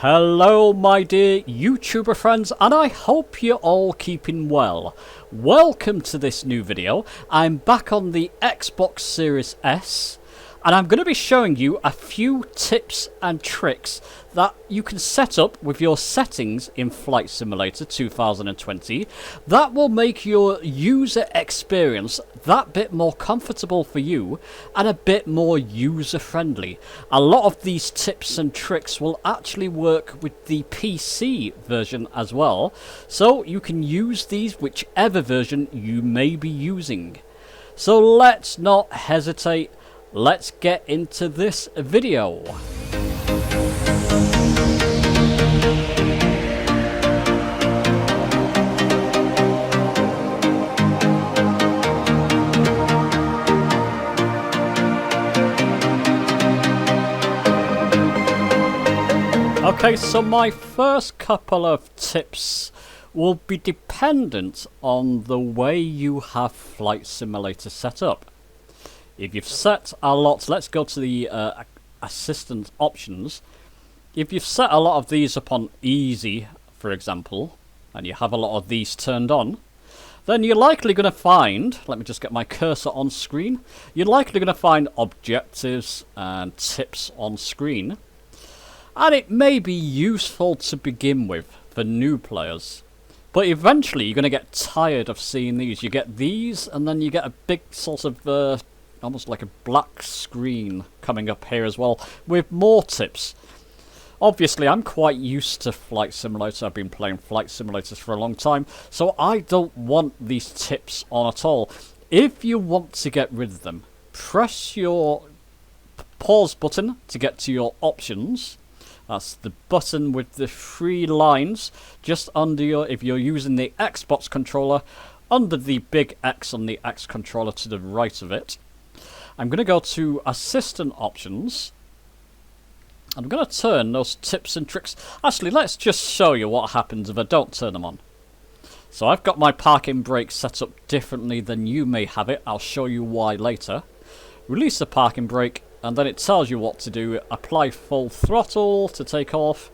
Hello my dear YouTuber friends, and I hope you're all keeping well. Welcome to this new video. I'm back on the Xbox Series S, and I'm going to be showing you a few tips and tricks that you can set up with your settings in Flight Simulator 2020 that will make your user experience that bit more comfortable for you and a bit more user friendly. A lot of these tips and tricks will actually work with the PC version as well, so you can use these whichever version you may be using. So let's not hesitate. Let's get into this video. Okay, so my first couple of tips will be dependent on the way you have Flight Simulator set up. If you've set a lot, let's go to the assistant options. If you've set a lot of these up on easy, for example, and you have a lot of these turned on, then you're likely going to find, let me just get my cursor on screen, you're likely going to find objectives and tips on screen. And it may be useful to begin with for new players. But eventually you're going to get tired of seeing these. You get these, and then you get a big sort of almost like a black screen coming up here as well, with more tips. Obviously, I'm quite used to Flight Simulator. I've been playing Flight Simulators for a long time, so I don't want these tips on at all. If you want to get rid of them, press your pause button to get to your options. That's the button with the three lines just under your, if you're using the Xbox controller, under the big X on the X controller to the right of it. I'm going to go to assistant options. I'm going to turn those tips and tricks. Actually, let's just show you what happens if I don't turn them on. So I've got my parking brake set up differently than you may have it. I'll show you why later. Release the parking brake, and then it tells you what to do. Apply full throttle to take off.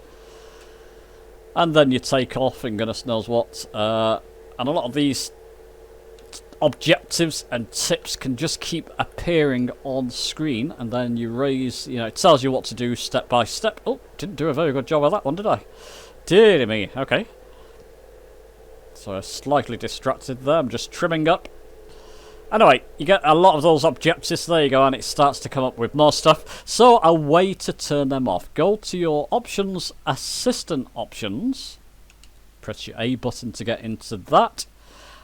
And then you take off, and goodness knows what. And a lot of these objectives and tips can just keep appearing on screen, and then you raise, it tells you what to do step by step. Oh, didn't do a very good job of that one, did I? Dear me, okay. So I'm slightly distracted there, I'm just trimming up. Anyway, you get a lot of those objectives, there you go, and it starts to come up with more stuff. So a way to turn them off. Go to your options, assistant options. Press your A button to get into that.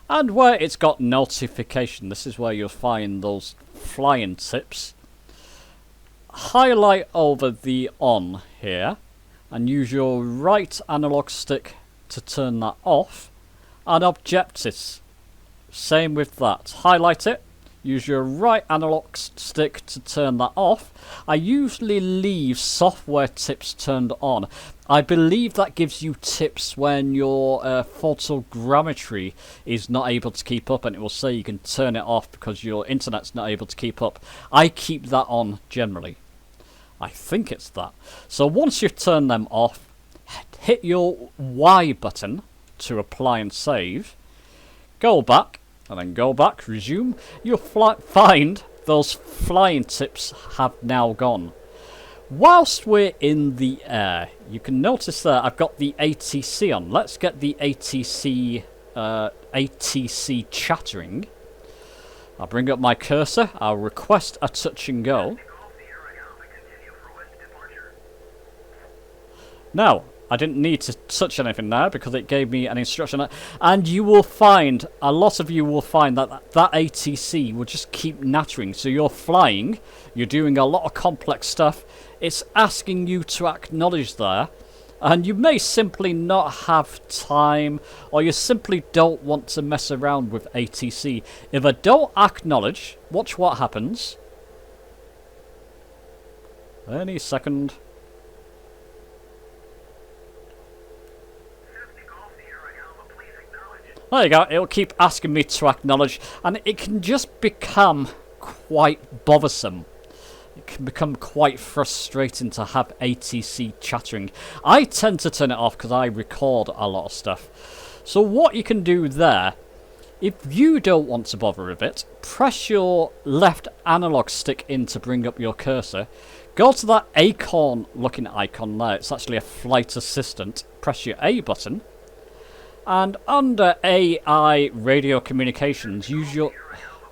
And where it's got notification, this is where you'll find those flying tips. Highlight over the on here and use your right analog stick to turn that off. And objectives, same with that. Highlight it, use your right analog stick to turn that off. I usually leave software tips turned on. I believe that gives you tips when your photogrammetry is not able to keep up, and it will say you can turn it off because your internet's not able to keep up. I keep that on generally. I think it's that. So once you've turned them off, hit your Y button to apply and save. Go back, and then go back, resume. You'll find those flying tips have now gone. Whilst we're in the air, you can notice there I've got the ATC on. Let's get the ATC chattering. I'll bring up my cursor. I'll request a touch and go. Now, I didn't need to touch anything there because it gave me an instruction. And you will find, a lot of you will find that ATC will just keep nattering. So you're flying, you're doing a lot of complex stuff. It's asking you to acknowledge there. And you may simply not have time, or you simply don't want to mess around with ATC. If I don't acknowledge, watch what happens. Any second. There you go, it'll keep asking me to acknowledge, and it can just become quite bothersome. It can become quite frustrating to have ATC chattering. I tend to turn it off because I record a lot of stuff. So what you can do there, if you don't want to bother with it, press your left analog stick in to bring up your cursor. Go to that acorn looking icon there. It's actually a flight assistant. Press your A button. And under AI radio communications, use your...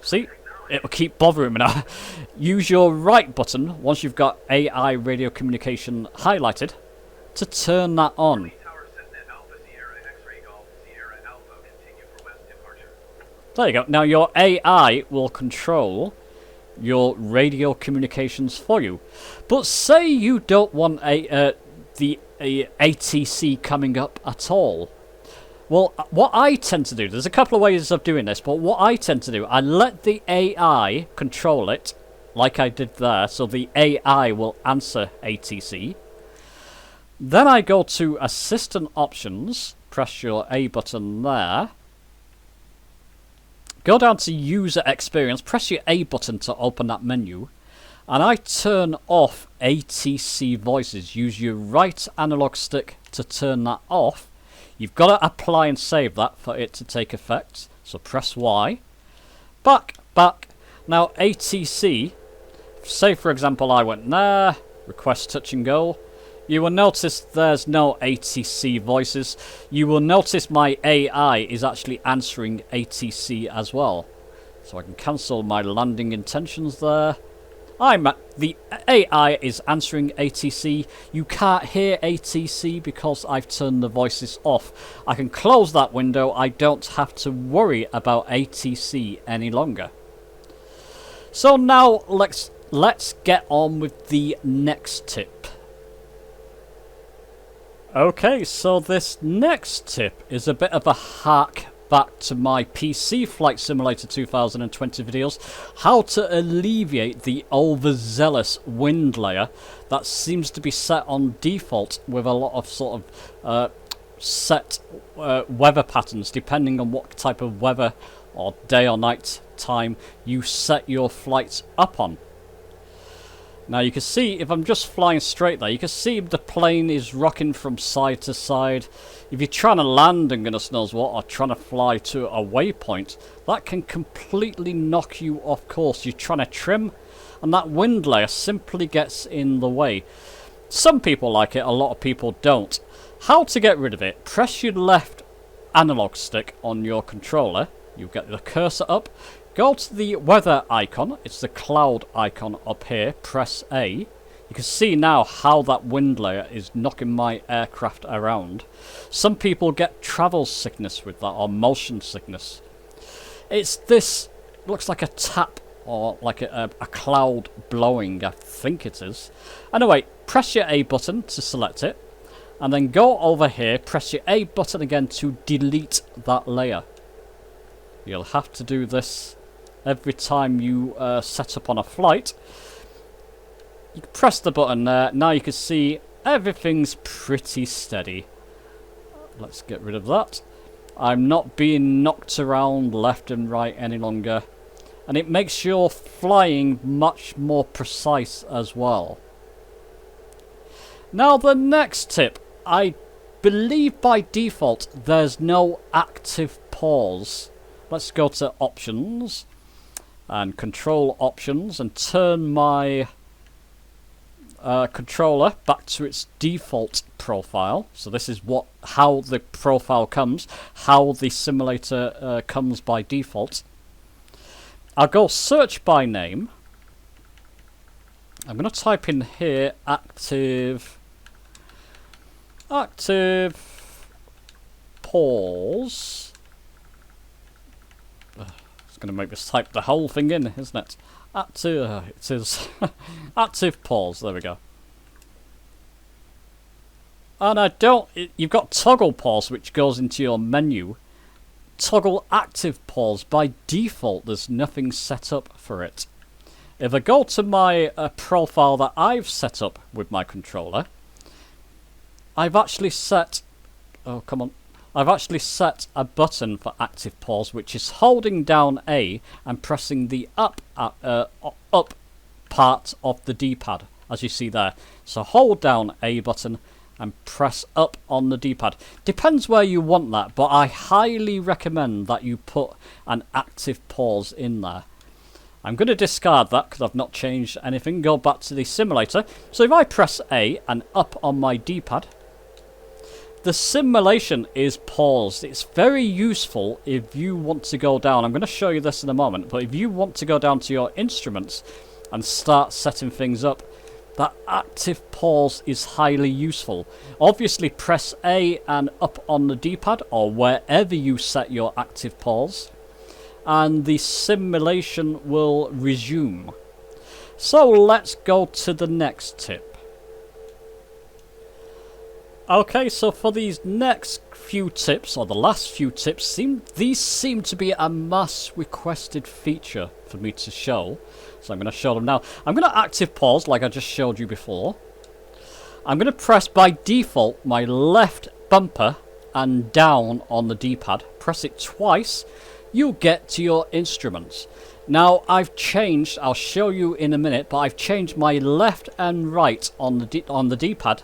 See? It will keep bothering me now. Use your right button once you've got AI radio communication highlighted to turn that on. There you go. Now your AI will control your radio communications for you. But say you don't want the ATC coming up at all. Well, what I tend to do, there's a couple of ways of doing this, but what I tend to do, I let the AI control it, like I did there, so the AI will answer ATC. Then I go to Assistant Options, press your A button there. Go down to User Experience, press your A button to open that menu, and I turn off ATC voices. Use your right analog stick to turn that off. You've got to apply and save that for it to take effect. So press Y. Back. Now ATC, say for example I went there, request touch and go. You will notice there's no ATC voices. You will notice my AI is actually answering ATC as well. So I can cancel my landing intentions there. The AI is answering ATC. You can't hear ATC because I've turned the voices off. I can close that window. I don't have to worry about ATC any longer. So now let's get on with the next tip. Okay, so this next tip is a bit of a hark back to my PC Flight Simulator 2020 videos, how to alleviate the overzealous wind layer that seems to be set on default with a lot of sort of set weather patterns depending on what type of weather or day or night time you set your flights up on. Now you can see, if I'm just flying straight there, you can see the plane is rocking from side to side. If you're trying to land and goodness knows what, or trying to fly to a waypoint, that can completely knock you off course. You're trying to trim, and that wind layer simply gets in the way. Some people like it, a lot of people don't. How to get rid of it? Press your left analog stick on your controller. You get the cursor up. Go to the weather icon, it's the cloud icon up here, press A. You can see now how that wind layer is knocking my aircraft around. Some people get travel sickness with that, or motion sickness. It's this, looks like a tap, or like a cloud blowing, I think it is. Anyway, press your A button to select it, and then go over here, press your A button again to delete that layer. You'll have to do this every time you set up on a flight. You can press the button there. Now you can see everything's pretty steady. Let's get rid of that. I'm not being knocked around left and right any longer. And it makes your flying much more precise as well. Now the next tip. I believe by default there's no active pause. Let's go to options and control options and turn my controller back to its default profile. So this is how the profile comes, how the simulator comes by default. I'll go search by name. I'm going to type in here active pause. Going to make us type the whole thing in, isn't it? It is active pause. There we go. And you've got toggle pause, which goes into your menu. Toggle active pause, by default there's nothing set up for it. If I go to my profile that I've set up with my controller, I've actually set I've actually set a button for active pause, which is holding down A and pressing the up part of the D-pad, as you see there. So hold down A button and press up on the D-pad. Depends where you want that, but I highly recommend that you put an active pause in there. I'm going to discard that because I've not changed anything. Go back to the simulator. So if I press A and up on my D-pad, the simulation is paused. It's very useful if you want to go down. I'm going to show you this in a moment, but if you want to go down to your instruments and start setting things up, that active pause is highly useful. Obviously press A and up on the D-pad or wherever you set your active pause, and the simulation will resume. So let's go to the next tip. Okay, so for these next few tips, or the last few tips, these seem to be a mass requested feature for me to show. So I'm going to show them now. I'm going to active pause like I just showed you before. I'm going to press by default my left bumper and down on the D-pad. Press it twice. You'll get to your instruments. Now I've changed, I'll show you in a minute, but I've changed my left and right on the D-pad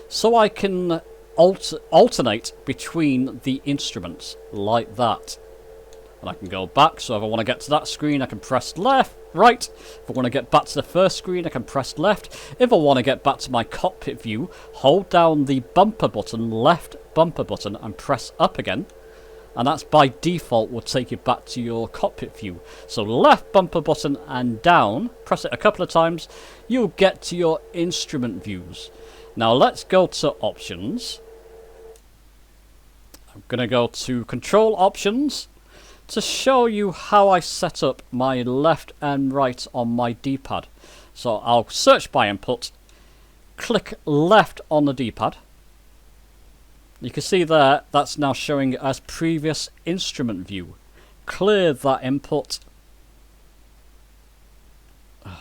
so I can alternate between the instruments like that. And I can go back, so if I want to get to that screen I can press left, right. If I want to get back to the first screen I can press left. If I want to get back to my cockpit view, hold down the bumper button, left bumper button, and press up again. And that's by default will take you back to your cockpit view. So left bumper button and down, press it a couple of times, you'll get to your instrument views. Now let's go to options. I'm going to go to control options to show you how I set up my left and right on my D-pad. So I'll search by input, click left on the D-pad. You can see there, that's now showing as previous instrument view. Clear that input. It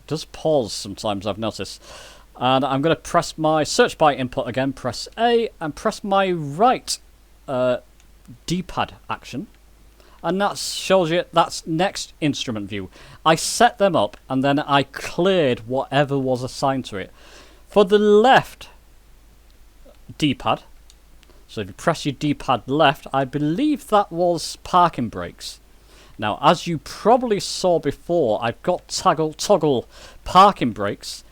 does pause sometimes, I've noticed. And I'm going to press my search by input again, press A, and press my right D-pad action. And that shows you that's next instrument view. I set them up and then I cleared whatever was assigned to it. For the left D-pad, so if you press your D-pad left, I believe that was parking brakes. Now, as you probably saw before, I've got toggle parking brakes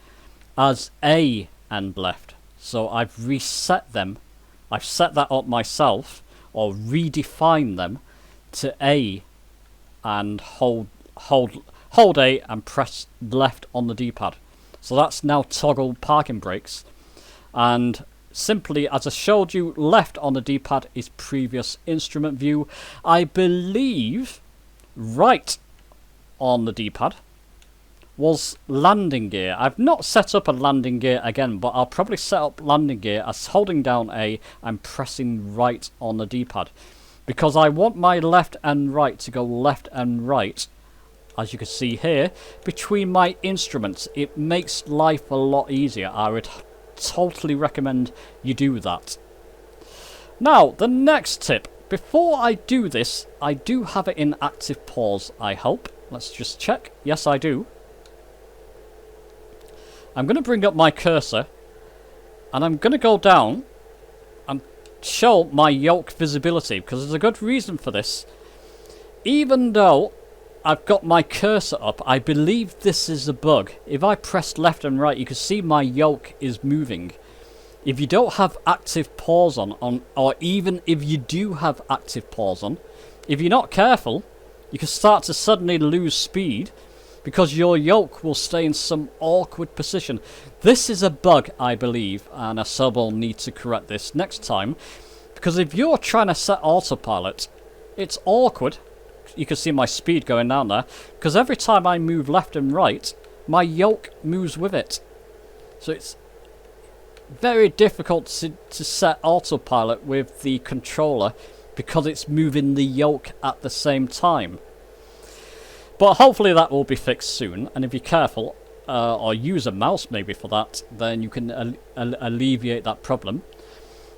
as A and left. So I've reset them. I've set that up myself, or redefined them to A and hold A and press left on the D-pad. So that's now toggle parking brakes. And simply, as I showed you, left on the D-pad is previous instrument view. I believe right on the D-pad was landing gear. I've not set up a landing gear again, but I'll probably set up landing gear as holding down A and pressing right on the D-pad. Because I want my left and right to go left and right, as you can see here, between my instruments. It makes life a lot easier. I would totally recommend you do that. Now, the next tip. Before I do this, I do have it in active pause, I hope. Let's just check. Yes, I do. I'm going to bring up my cursor, and I'm going to go down and show my yoke visibility, because there's a good reason for this. Even though I've got my cursor up, I believe this is a bug. If I press left and right, you can see my yoke is moving. If you don't have active pause on, or even if you do have active pause on, if you're not careful, you can start to suddenly lose speed because your yoke will stay in some awkward position. This is a bug, I believe, and a sub will need to correct this next time, because if you're trying to set autopilot, it's awkward. You can see my speed going down there, because every time I move left and right, my yoke moves with it. So it's very difficult to set autopilot with the controller because it's moving the yoke at the same time. But hopefully that will be fixed soon, and if you're careful, or use a mouse maybe for that, then you can alleviate that problem.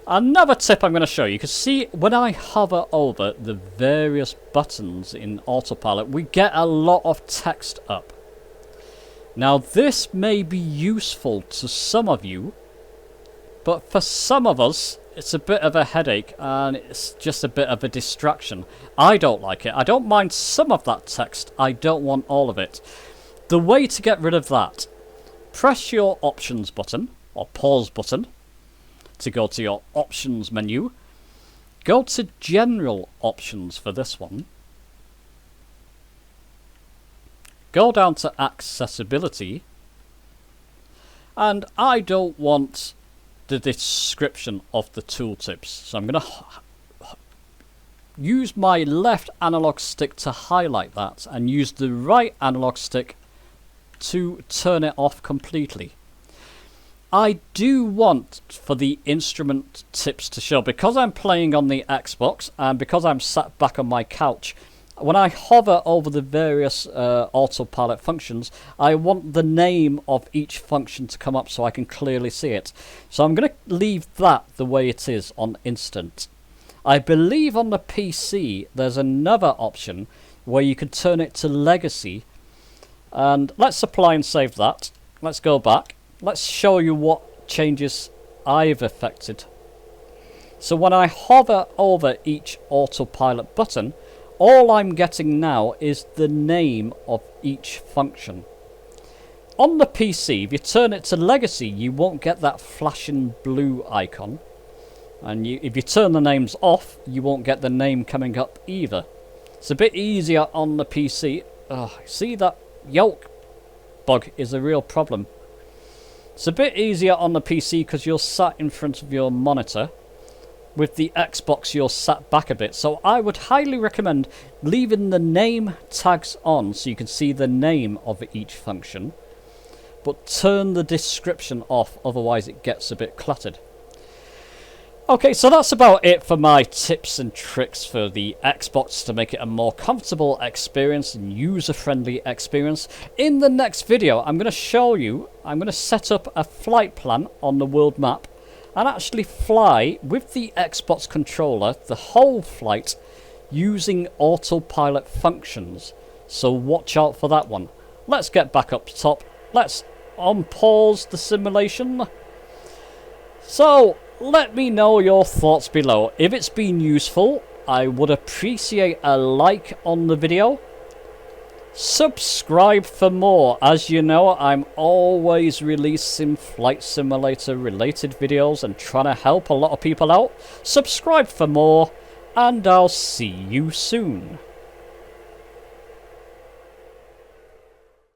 Another tip I'm going to show you, you can see when I hover over the various buttons in autopilot, we get a lot of text up. Now this may be useful to some of you, but for some of us it's a bit of a headache and it's just a bit of a distraction. I don't like it. I don't mind some of that text. I don't want all of it. The way to get rid of that, press your options button or pause button to go to your options menu. Go to general options for this one. Go down to accessibility, and I don't want the description of the tooltips, so I'm going to use my left analog stick to highlight that and use the right analog stick to turn it off completely. I do want for the instrument tips to show, because I'm playing on the Xbox and because I'm sat back on my couch. When I hover over the various autopilot functions, I want the name of each function to come up so I can clearly see it. So I'm going to leave that the way it is on instant. I believe on the PC there's another option where you can turn it to legacy. And let's apply and save that. Let's go back. Let's show you what changes I've affected. So when I hover over each autopilot button, all I'm getting now is the name of each function. On the PC, if you turn it to legacy, you won't get that flashing blue icon. And if you turn the names off, you won't get the name coming up either. It's a bit easier on the PC. See, that yolk bug is a real problem. It's a bit easier on the PC because you're sat in front of your monitor. With the Xbox, you're sat back a bit. So I would highly recommend leaving the name tags on so you can see the name of each function. But turn the description off, otherwise it gets a bit cluttered. Okay, so that's about it for my tips and tricks for the Xbox to make it a more comfortable experience and user-friendly experience. In the next video, I'm going to show you, I'm going to set up a flight plan on the world map and actually fly with the Xbox controller the whole flight using autopilot functions. So watch out for that one. Let's get back up top. Let's unpause the simulation. So let me know your thoughts below. If it's been useful, I would appreciate a like on the video. Subscribe for more. As you know, I'm always releasing flight simulator related videos and trying to help a lot of people out. Subscribe for more, and I'll see you soon.